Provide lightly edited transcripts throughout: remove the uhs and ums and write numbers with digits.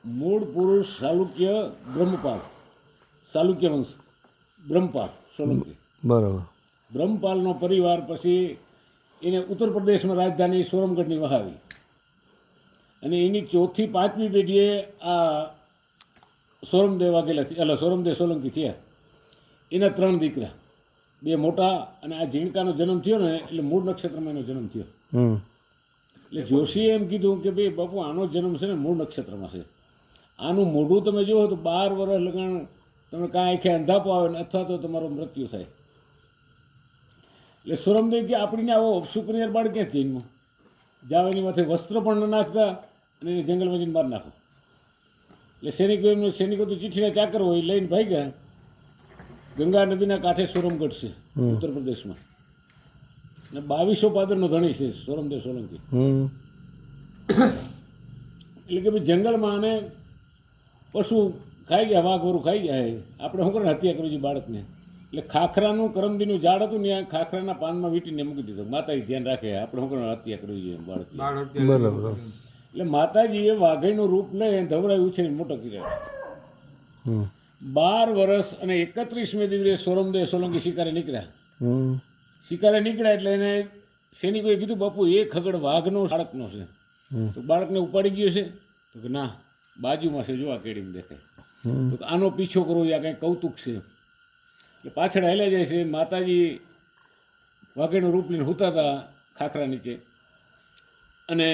મૂળ પુરુષ ચાલુક્ય બ્રહ્મપાલ, ચાલુક્ય વંશ, બ્રહ્મપાલ સોલંકી. બરાબર. બ્રહ્મપાલનો પરિવાર પછી એને ઉત્તર પ્રદેશમાં રાજધાની સોરમગઢની વહાવી, અને એની ચોથી પાંચમી પેઢીએ આ સોરમદેવ વાઘેલા એટલે સોરમદેવ સોલંકી થયા. એના 3 દીકરા, 2 મોટા, અને આ ઝીણકાનો જન્મ થયો ને એટલે મૂળ નક્ષત્રમાં એનો જન્મ થયો. એટલે જોશીએ એમ કીધું કે ભાઈ બાપુ આનો જન્મ છે ને મૂળ નક્ષત્રમાં છે, આનું મોઢું તમે જુઓ તો 12 વર્ષ લગાણ તમે કાંઈ આંખે અંધાપો આવે ને અથવા તો તમારો મૃત્યુ થાય. એટલે સોરમદેવ કે આપણીને આવો સુકનિયાર બાળ ક્યાં જૈનમાં જાવ, એની માથે વસ્ત્ર પણ ન નાખતા અને એને જંગલમાં જઈને બહાર નાખો. એટલે સૈનિકો તો ચીઠીના ચાકર હોય, લઈને ભાગ્યા. ગંગા નદીના કાંઠે સોરમગઢ છે ઉત્તર પ્રદેશમાં, અને 2200 પાદરનો ધણી છે સોરમદેવ સોલંકી. એટલે કે ભાઈ જંગલમાં આને પશુ ખાઈ ગયા, વાઘ વરું ખાઈ જાય, આપણે શું કરે હત્યા કરવી જોઈએ બાળકને. એટલે ખાખરાનું કરમદીનું ઝાડ હતું ને, ખાખરાના પાનમાં વીંટીને મૂકી દીધું. માતાજી ધ્યાન રાખે આપણે શું કરે હત્યા કરવી જોઈએ બાળક. બરાબર. એટલે માતાજીએ વાઘઈનું રૂપ લઈ ધવરાયું છે ને મોટો કર્યો. 12 વર્ષ અને 31મે દિવસે સોરમદેવ સોલંકી શિકારે નીકળ્યા. શિકારે નીકળ્યા એટલે એને સૈનિકોએ કીધું બાપુ એ ખગડ વાઘનો બાળકનો છે. તો બાળકને ઉપાડી ગયો છે? તો કે ના, બાજુમાં છે, જો આ કેડીમાં દેખાય. તો આનો પીછો કરવો, આ કંઈ કૌતુક છે. એટલે પાછળ હાલ્યા જાય છે. માતાજી વાઘેનું રૂપ લઈને સૂતા હતા ખાખરા નીચે, અને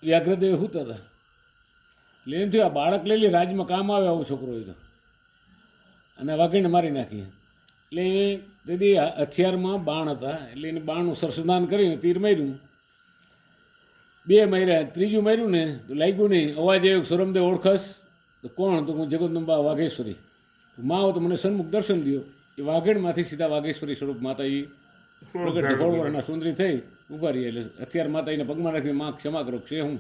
વ્યાઘ્રદેવ સૂતા હતા. એટલે એમ થયું આ બાળક લઈ લે, રાજમાં કામ આવે આવો છોકરો હોય તો, અને વાઘેને મારી નાખીએ. એટલે એ દીદી હથિયારમાં બાણ હતા, એટલે એને બાણનું સરસદાન કરીને તીર માર્યું. 2 માર્યા, ત્રીજું માર્યું ને તો લાગ્યું નહીં. અવાજ આવ્યો, સોરમદેવ ઓળખસ? તો કોણ? તો હું જગદંબા વાઘેશ્વરી. માં હો તો મને સન્મુખ દર્શન દો. એ વાઘેણમાંથી સીધા વાઘેશ્વરી સ્વરૂપ માતાજી પ્રગટ ગોળવરના સુંદરી થઈ ઊભા રહી. એટલે હથિયાર માતાજીને પગમાં રાખી, માં ક્ષમા કરો, છે હું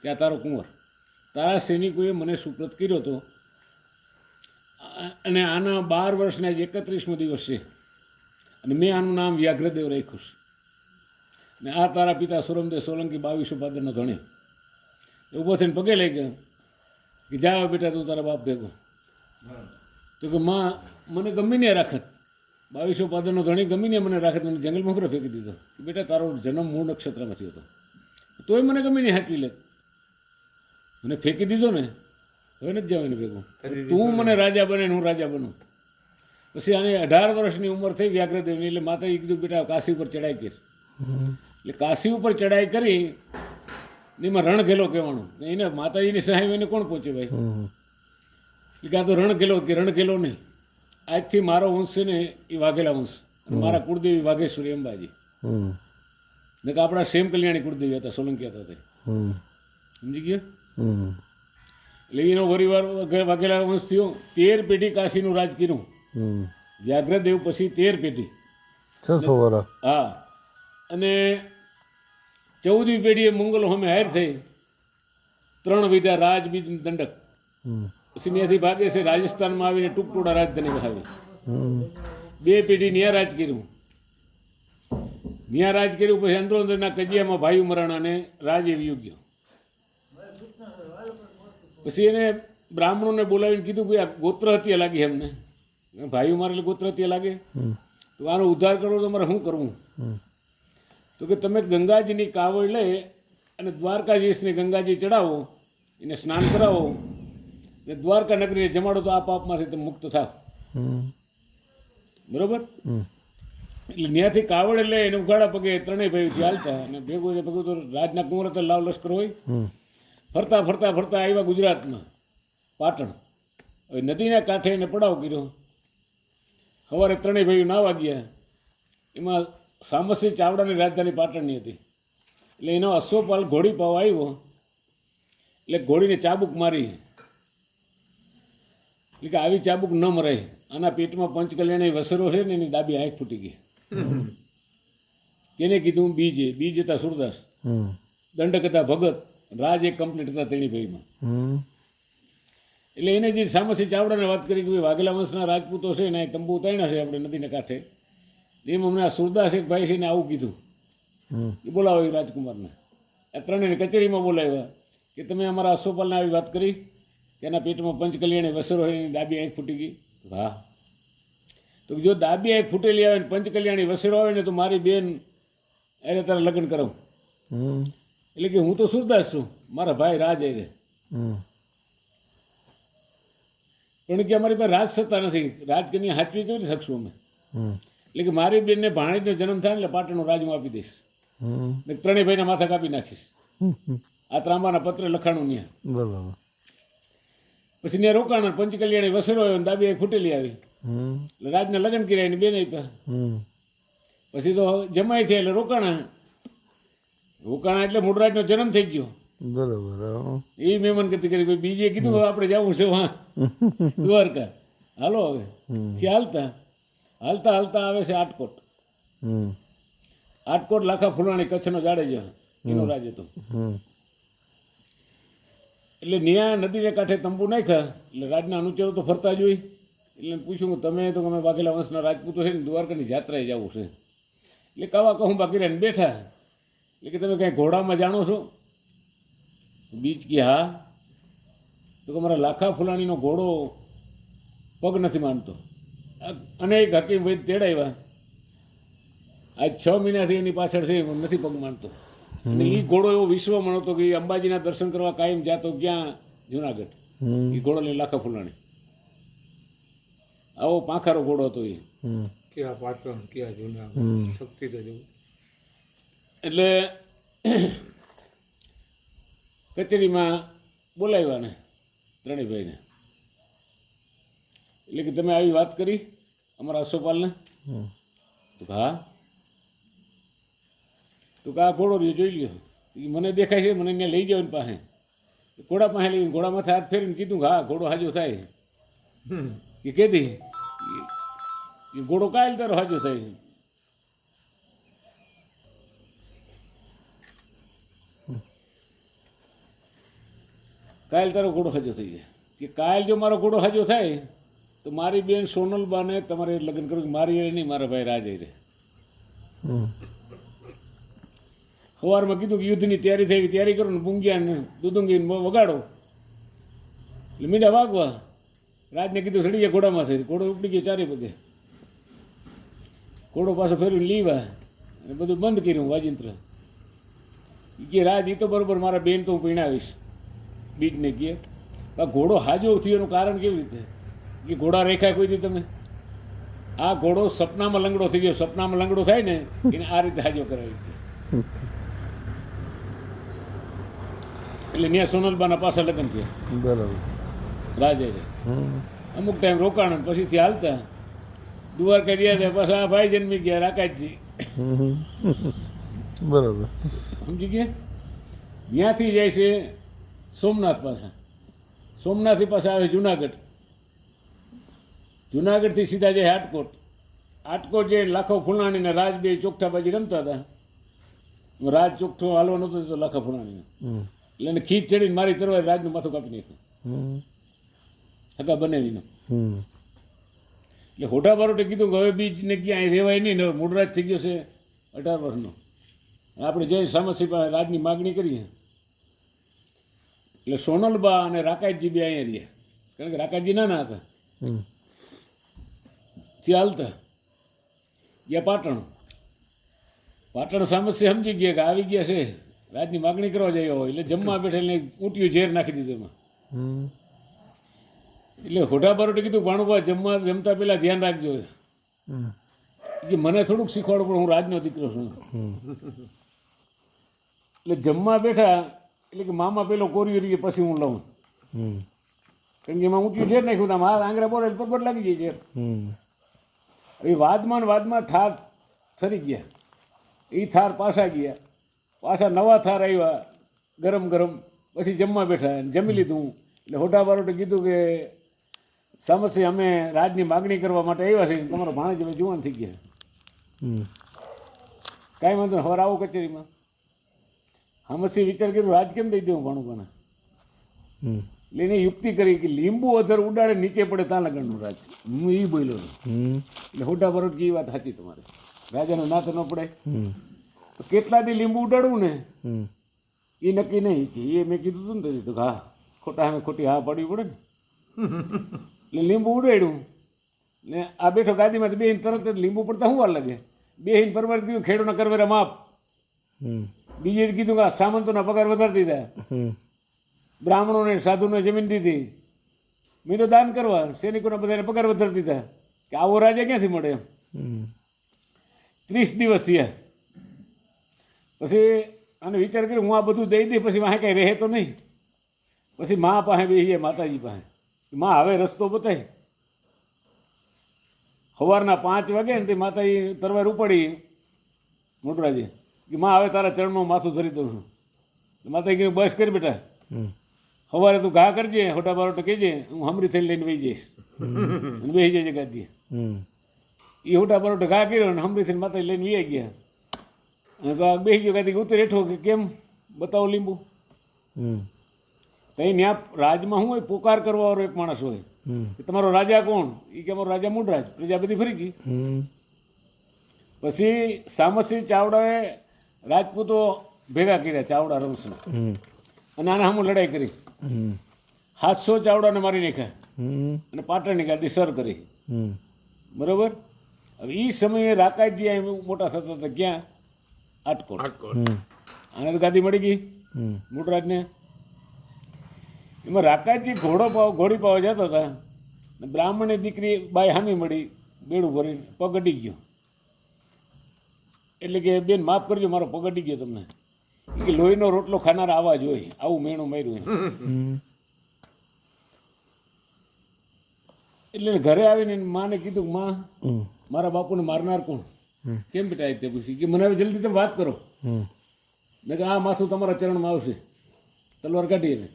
ત્યાં તારો કુંવર. તારા સૈનિકોએ મને સુપ્રત કર્યો હતો, અને આના 12 વર્ષના જ 31મો દિવસ છે, અને મેં આનું નામ વ્યાઘ્રદેવ રાખ્યું છે. ને આ તારા પિતા સોરમદેવ સોલંકી 2200 પાદરનો ધણી. ઊભો થઈને પગે લઈ ગયો કે જા બેટા તું તારા બાપ ભેગો. તો કે માં મને ગમે ને રાખત, 2200 પાદરનો ધણી ગમે ને મને રાખત, મને જંગલમાં ખરો ફેંકી દીધો. બેટા તારો જન્મ મૂળ નક્ષત્રમાં થયો હતો, તોય મને ગમે ને હાચવી લે. મને ફેંકી દીધો ને, હવે નથી જવાને ભેગું. તું મને રાજા બને ને હું રાજા બનું. પછી આને 18 વર્ષની ઉંમર થઈ વ્યાઘ્રદેવની. એટલે માતાજી કીધું બેટા કાશી ઉપર ચડાઈ કર. એટલે કાશી ઉપર ચડાઈ કરી એમાં રણઘેલો કહેવાનું. એને માતાજીની સહાય એને કોણ પહોંચે ભાઈ? એટલે આ તો રણઘેલો કે રણઘેલો નહીં. આજથી મારો વંશ છે ને એ વાઘેલા વંશ, અને મારા કુળદેવી વાઘેશ્વરી અંબાજી. ને કે આપણા સેમ કલ્યાણી કુળદેવી હતા, સોલંકી હતા તે. સમજી ગયો? એટલે એનો પરિવાર વાઘેલા વંશ થયો. 13 પેઢી કાશીનું રાજ કર્યું વ્યાઘ્રદેવ. પછી 13 પેઢી, 600 વર્ષ. હા. અને 14મી પેઢીએ મંગલો સામે હાર થઈ. 3 વિધા રાજ, બીજ, દંડક. પછી ત્યાંથી ભાગે છે, રાજસ્થાનમાં આવીને ટૂંકટોળા રાજધાની વહાવી. 2 પેઢી ન્યા રાજ કર્યું. ન્યા રાજ કર્યું. પછી અંદરો અંદરના કજિયામાં ભાઈ મરાણાને રાજ એવી ગયો. પછી એને બ્રાહ્મણોને બોલાવીને કીધું ભાઈ આ ગોત્ર હત્યા લાગી એમને, ભાઈઓ મારે ગોત્ર હત્યા લાગે, તો આનો ઉદ્ધાર કરવો તો મારે શું કરવું? તો કે તમે ગંગાજીની કાવડ લઈ અને દ્વારકાધીશને ગંગાજી ચડાવો, એને સ્નાન કરાવો, ને દ્વારકા નગરીને જમાડો, તો આ પાપમાંથી તમે મુક્ત થાવ. બરોબર? એટલે ત્યાંથી કાવડે લઈ એને ઉઘાડા પગે 3 ભાઈઓ ચાલતા, અને ભેગું તો રાજના કુંવર તો લાવ લશ્કર હોય. ફરતા ફરતા ફરતા આવ્યા ગુજરાતમાં, પાટણ. હવે નદીના કાંઠે એને પડાવ કર્યો. સવારે 3 ભાઈઓ નાવા ગયા. એમાં સામસિંહ ચાવડાની રાજધાની પાટણની હતી. એટલે એનો અશ્વપાલ ઘોડી પાવા આવ્યો. એટલે ઘોડીને ચાબુક મારી. એટલે કે આવી ચાબુક ન મરાય, આના પેટમાં પંચકલ્યાણી વસરો છે ને એની ડાબી આંખ ફૂટી ગઈ. એને કીધું બીજે. બીજ હતા સુરદાસ, દંડક હતા ભગત, રાજ એક કમ્પ્લીટ હતા 3 ભાઈમાં. એટલે એને જે સામસિંહ ચાવડાને વાત કરી કે ભાઈ વાઘેલા વંશના રાજપૂતો છે ને તંબુ ઉતાર્યા છે આપણે નદીને કાંઠે. એમ અમને આ સુરદાસ એક ભાઈ છે ને આવું કીધું. એ બોલાવો એ રાજકુમારને. આ 3ને કચેરીમાં બોલાવ્યા કે તમે અમારા અશોપાલને આવી વાત કરી કે એના પેટમાં પંચકલ્યાણી વસરો હોય એની ડાબી આંખ ફૂટી ગઈ. હા, તો જો ડાબી આંખ ફૂટેલી આવે ને પંચકલ્યાણી વસરો આવે ને તો મારી બેન એને તારે લગ્ન કરાવું. હમ એટલે કે હું તો સુરદાસ છું, મારા ભાઈ રાજ એ હમ પણ કે અમારી પાસે રાજ સત્તા નથી, રાજકન્યા હાચવી કેવી રીતે શકશું અમે. હમ એટલે કે મારી બેનને ભાણેજનો જન્મ થાય ને એટલે પાટણનું રાજ હું આપી દઈશ હમ ને ત્રણેય ભાઈના માથા કાપી નાખીશ. આ ત્રાંબાના પત્ર લખાણું ત્યાં. બરાબર. પછી ત્યાં રોકાણ પંચકલ્યાણી વસરો આવ્યો ને ડાબી આંખ ફૂટેલી આવી હમ એટલે રાજને લગ્ન કર્યા એની બેન આપ્યા. હમ પછી તો જમાઈ થયા એટલે રોકાણા એટલે મૂળરાજનો જન્મ થઈ ગયો. બરાબર. હા. એ મહેમાન ગતિ કરી ભાઈ બીજે કીધું હવે આપણે જવું છે હા દ્વારકા, હાલો હવે. થી હાલતા હાલતા હાલતા આવે છે આટકોટ. હમ આટકોટ લાખા ફૂલાણી કચ્છનો જાડેજો એનો રાજ હતો. હમ એટલે ન્યા નદીને કાંઠે તંબુ નાખ્યા એટલે રાજના અનુચરો તો ફરતા જ હોય. એટલે પૂછ્યું કે તમે તો અમે વાઘેલા વંશના રાજપૂતો છે ને દ્વારકાની જાત્રાએ જવું છે. એટલે કાવા કહું બાકી રહીને બેઠા. એટલે કે તમે કાંઈ ઘોડામાં જાણો છો? બીજ કે હા. તો કે મારા લાખા ફૂલાણીનો ઘોડો પગ નથી માનતો. અનેક હકીમ વૈદ તેડાવ્યા, આજ 6 મહિનાથી એની પાછળ છે, નથી પગ માનતો. અને એ ઘોડો એવો વિશ્વમાં હતો કે એ અંબાજીના દર્શન કરવા કાયમ જાતો. ક્યાં? જુનાગઢ. હમ એ ઘોડો લઈને લાખા ફૂલાણી. આવો પાંખારો ઘોડો હતો એ. હમ ક્યાં પાટણ ક્યાં જુનાગઢ હમ શક્તિ તો જવું. એટલે કચેરીમાં બોલાવ્યા ને ત્રણેય ભાઈને. એટલે કે તમે આવી વાત કરી અમારા અશોપાલને? હમ તો હા. તો કે આ ઘોડો રહ્યો જોઈ લ્યો. એ મને દેખાય છે, મને અહીંયા લઈ જાવ એની પાસે. ઘોડા પાસે લઈને ઘોડા માથે હાથ ફેરીને કીધું કે હા ઘોડો હાજો થાય. કે કેદી? એ ઘોડો કાયલ તારો હાજો થાય. કાયલ તારો ઘોડો હાજો થઈ જાય. કે કાયલ જો મારો ઘોડો હાજો થાય તો મારી બેન સોનલબાને તમારે લગ્ન કરવું. મારી એ નહીં, મારા ભાઈ રાજ એ રહે. હમ સવારમાં કીધું કે યુદ્ધની તૈયારી કરો ને પૂંગિયા ને દુદુંગી વગાડો. એટલે મીંડા વાગવા. રાજને કીધું સડી ગયા ઘોડામાંથી. ઘોડો ઉપડી ગયો 4 પગે. ઘોડો પાછો ફેરવીને લીવા અને બધું બંધ કર્યું વાજિંત્ર. કે રાજ એ તો બરોબર, મારા બેન તો હું પીણાવીશ. બીજને કહે આ ઘોડો હાજો થયો એનું કારણ કેવી રીતે? કે ઘોડા રેખા કોઈ દી તમે? આ ઘોડો સપનામાં લંગડો થઈ ગયો. સપનામાં લંગડો થાય ને એને આ રીતે હાજો કરાવી. એટલે ત્યાં સોનલબાના પાછા લગ્ન થયા બરાબર. રાજે. હમ અમુક ટાઈમ રોકાણ પછીથી હાલતા દ્વારકા ગયા હતા. પાછા આ ભાઈ જન્મી ગયા રાકાજી. હમ બરાબર. સમજી ગયા? ત્યાંથી જાય છે સોમનાથ પાછા. સોમનાથથી પાછા આવે જુનાગઢ. જુનાગઢથી સીધા જાય આટકોટ. આટકોટ જે લાખો ફૂલાણીને રાજ બે ચોકઠાબાજી રમતા હતા. રાજ ચોકઠો હાલવો નહોતો તો લાખા ફૂલાણીને. હમ એટલે એને ખીચ ચડીને મારી તરવાર રાજનું માથું કાપી નાખ્યું. હમ હકા બનાવીને. હમ એટલે હોટા બારોટે કીધું કે હવે બીજને ક્યાંય રહેવાય નહીં ને, હવે મૂળરાજ થઈ ગયો છે 18 વર્ષનો. આપણે જઈ સામસી પાસે રાજની માગણી કરીએ. એટલે સોનલબા અને રાકાજી બે અહીંયા રહ્યા, કારણ કે રાકાજી નાના હતા. હમ ત્યાં હાલતા ગયા પાટણ. પાટણ સામસ્ય સમજી ગયા કે આવી ગયા છે, રાજની માગણી કરવા જઈ હોય. એટલે જમવા બેઠા એટલે ઊંટિયું ઝેર નાખી દીધું એમાં. હમ એટલે હોટા બારોટે કીધું ભાણુભા જમતા પહેલાં ધ્યાન રાખજો. હમ કે મને થોડુંક શીખવાડો પણ હું રાજનો દીકરો છું. એટલે જમવા બેઠા એટલે કે મામા પેલો કોરિયો રહીએ પછી હું લઉં. હમ કારણ કે એમાં ઊંટિયું ઝેર નાખ્યું. આમ આ આંગળા બોલે પરબટ લાગી જાય ઝેર. હમ એ વાદમાં થાર થરી ગયા. એ થાર પાછા ગયા. પાછા નવા થાર આવ્યા ગરમ ગરમ. પછી જમવા બેઠા અને જમી લીધું. એટલે હોટા બારોટે કીધું કે સામસી અમે રાજની માગણી કરવા માટે આવ્યા છીએ, તમારો ભાણેજ હવે જુવાન થઈ ગયા. હમ કાંઈ વાંધો નહીં, હવે આવો કચેરીમાં. સામસી વિચાર કર્યો રાજ કેમ દઈ દેવું ભાણુભાને. હમ એટલે એને યુક્તિ કરી કે લીંબુ અધર ઉડાડે નીચે પડે ત્યાં લગનનું રાજ. હું એ બોલ્યો. હમ એટલે હોટા બારોટ કે એ વાત સાચી તમારે, રાજાનો નાથ ન પડે. હમ તો કેટલા દી લીંબુ ઉડાડવું ને હમ એ નક્કી નહીં કે એ મેં કીધું હતું ને તો હા ખોટા સામે ખોટી હા પાડવી પડે ને એટલે લીંબુ ઉડાડ્યું ને આ બેઠો ગાદીમાંથી બેહીને તરત જ લીંબુ પડતા શું વાર લાગે બેહીને પરવાર કીધું ખેડૂતના કરવેરા માપ. હમ બીજે કીધું કે આ સામંતોના પગાર વધારી દીધા, હમ બ્રાહ્મણોને સાધુને જમીન દીધી, મીનો દાન કરવા, સૈનિકોના બધાને પગાર વધારી દીધા કે આવો રાજા ક્યાંથી મળે એમ. હમ 30 દિવસ થયા પછી આને વિચાર કર્યો હું આ બધું દઈ દઈ પછી વાંહે કાંઈ રહે તો નહીં. પછી મા પાસે બેસીએ માતાજી પાસે, માં હવે રસ્તો બતાય. સવારના 5 વાગે ને તે માતાજી તરવાર ઉપાડી મોટરાજે કે માં હવે તારા ચરણમાં માથું ધરી દઉં છું. માતાજી કહ્યું બસ કરી બેટા, હમ સવારે તું ઘા કરજે, હોટા બારોટા કહેજે, હું હમરી થઈને લઈને વહી જઈશ અને બેસી જજે ગાદીએ. હમ એ હોટા બારોટા ઘા કર્યો અને હમરી થઈને માતાજી લઈને વી ગયા. અને બેસી ગયો ગાદી ઉતર હેઠો કે કેમ બતાવો લીંબુ. હમ ત્યાં ત્યાં રાજમાં શું હોય, પોકાર કરવાવાળો એક માણસ હોય હમ કે તમારો રાજા કોણ? એ કે અમારો રાજા મૂળરાજ. પ્રજા બધી ફરી ગઈ. હમ પછી સામતસિંહ ચાવડાએ રાજપૂતો ભેગા કર્યા, ચાવડા રમસના, હમ અને આના સામે લડાઈ કરી. હમ 700 ચાવડાને મારી નાખ્યા હમ અને પાટણની ગાદી સર કરી. હમ બરાબર. હવે એ સમયે રાકાજી અહીં મોટા થતા હતા. ક્યાં? આટકોટ. રાજકોટ. હમ આને તો ગાદી મળી ગઈ હમ મૂળરાજને. એમાં રાકાજી ઘોડી પાવા જતા હતા ને બ્રાહ્મણની દીકરી બાઈ હામી મળી, બેડું ભરીને પગ અડી ગયો. એટલે કે બેન માફ કરજો મારો પગ અડી ગયો તમને. એ કે લોહીનો રોટલો ખાનાર આવા જ હોય, આવું મેણું માર્યું હોય. હમ એટલે ઘરે આવીને એની માને કીધું કે માં હમ મારા બાપુને મારનાર કોણ? હમ. કેમ બેટા તે પૂછ્યું કે મને હવે જલ્દી તમે વાત કરો. હમ મેં કે આ માથું તમારા ચરણમાં આવશે, તલવાર કાઢી એને.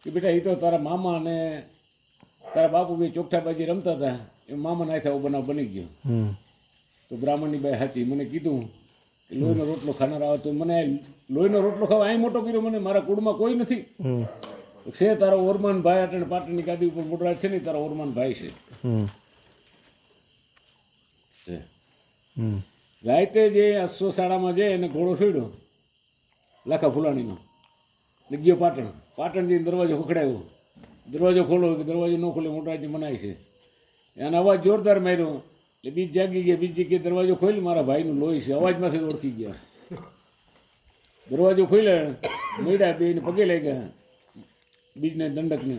કે બેટા એ તો તારા મામા અને તારા બાપુ બે ચોકઠાબાજી રમતા હતા, એ મામાના હાથે આવો બનાવ બની ગયો. હમ તો બ્રાહ્મણની બાઈ સાચી, મને કીધું કે લોહીનો રોટલો ખાનાર આવે તો મને લોહીનો રોટલો ખાવા અહીં મોટો કર્યો મને, મારા કુળમાં કોઈ નથી. હમ છે તારો ઓરમાન ભાઈ અટણ પાટણની ગાદી ઉપર મોટરાજ છે ને, તારા ઓરમાન ભાઈ છે. હમ છે. હમ રાતે જે અશ્વશાળામાં જાય અને ઘોડો છોડ્યો લાખા ફુલાણીનો ને ગયો પાટણ. પાટણ જઈને દરવાજો ખખડાવ્યો, દરવાજો ખોલો કે દરવાજો ન ખોલે, મોટરાજની મનાય છે. એને અવાજ જોરદાર માર્યો એટલે બીજ જાગી ગયા. બીજી કે દરવાજો ખોલી, મારા ભાઈનું લોહી છે. અવાજમાંથી ઓળખી ગયા. દરવાજો ખોલ્યા, મળ્યા, બેને પગે લઈ ગયા, બીજને દંડકને.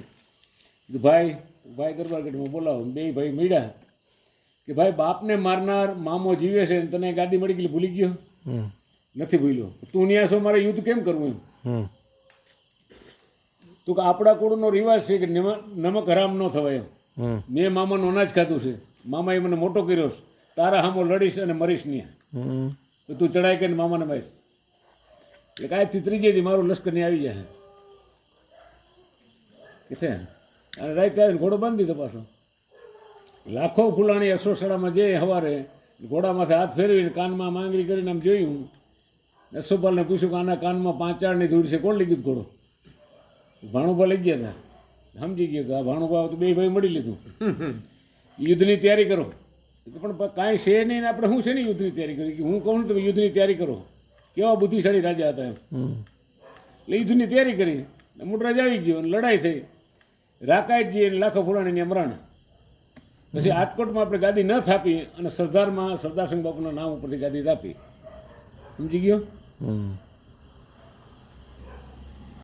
ભાઈ ભાઈ દરબારગઢમાં બોલાવો. બે ભાઈ મળ્યા કે ભાઈ બાપને મારનાર મામો જીવે છે, તને ગાદી મળી ગઈ ભૂલી ગયો? હમ નથી ભૂલ્યો. તું ન્યા છો, મારે યુદ્ધ કેમ કરવું એમ? હમ તું કે આપણા કુળનો રિવાજ છે કે નમક હરામ ન થવાય એમ. હમ મેં મામાનું અનાજ ખાધું છે, મામાએ મને મોટો કર્યો છે, તારા સામો લડીશ અને મરીશ નહીં. હમ તો તું ચડાઈ કરીને મામાને મારીશ. એટલે કાંઈથી ત્રીજેથી મારું લશ્કર નહીં આવી જાય કે છે. અને રાત આવીને ઘોડો બાંધી દીધો પાછો. લાખો ફૂલાણી અશ્વશાળામાં જઈ સવારે ઘોડામાંથી હાથ ફેરવીને કાનમાં માંગણી કરીને આમ જોયું. અશ્વપાલને પૂછ્યું કે આના કાનમાં 5 ચાળની ધૂળ છે, કોણ લઈ ગયું ઘોડો? ભાણુભા લઈ ગયા હતા. સમજી ગયો કે આ ભાણુભા તો બે ભાઈ મળી લીધું. યુદ્ધની તૈયારી કરો. પણ કાંઈ છે નહીં ને આપણે શું છે ને યુદ્ધની તૈયારી કરી? કે હું કહું ને તમે યુદ્ધની તૈયારી કરો. કેવા બુદ્ધિશાળી રાજા હતા એમ. હમ એટલે યુદ્ધની તૈયારી કરી. મોટરાજ આવી ગયો અને લડાઈ થઈ. રાકાયતજી અને લાખો ફુલાણીની મરણ. પછી આટકોટમાં આપણે ગાદી ન થાપી અને સરદારમાં સરદારસિંહ બાપુના નામ ઉપરથી ગાદી થાપી. સમજી ગયો? હમ